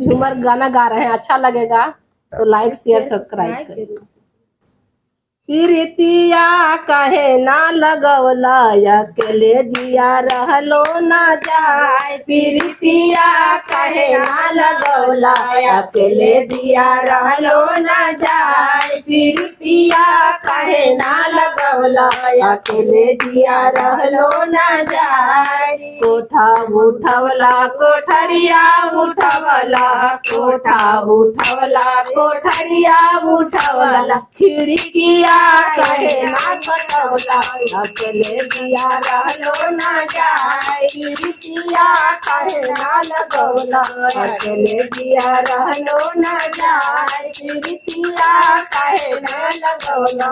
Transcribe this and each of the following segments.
झूमर गाना गा रहे हैं, अच्छा लगेगा तो लाइक शेयर सब्सक्राइब करें। प्रीतिया कहे ना लगवला अकेले जिया रहलो ना जाए। प्रीतिया कहे ना लगवला अकेले जिया रहलो ना जाए। प्रीतिया कहे ना लगवला अकेले जिया रहलो ना जाए। कोठा उठवला कोठरिया उठवला कोठा उठवला कोठरिया उठवला। खिड़किया कहे ना कटवला अकेले जिया रहलो ना जाए। खिड़किया कहे ना लगवला अकेले जिया रहलो ना जाए। खिड़किया कहे ना लगवला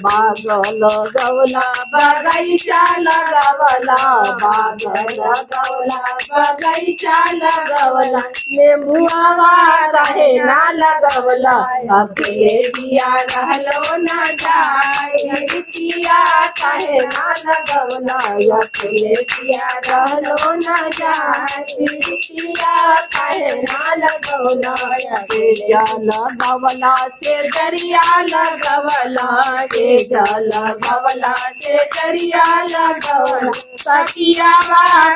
बाग लगवला बगैचा लगवला बाग लगवला बगैचा लगवला। नेबुआ कहे ना लगवला अकेले जिया रहलो ना जाए। खिड़किया कहे ना लगवला अकेले जिया रहलो ना जाए। खिड़किया कहे ना लगवला से जल गवला से दरिया लगवला से जल गवला से दरिया लगवला। सखिया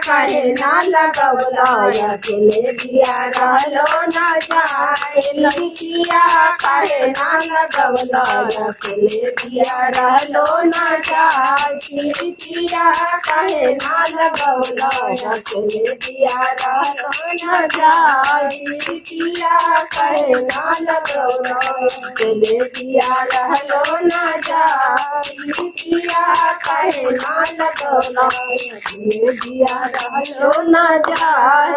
कहे ना लगवला अकेले जिया रहलो ना जाए। लड़किया कहे ना लगवला अकेले जिया रहलो ना जाए। खिड़किया कहे ना लगवला अकेले जिया रहलो ना जाए। खिड़किया कहे ना लगवला अकेले जिया रहलो ना जाए। खिड़किया कहे ना लगवला अकेले जिया रहलो ना जाए।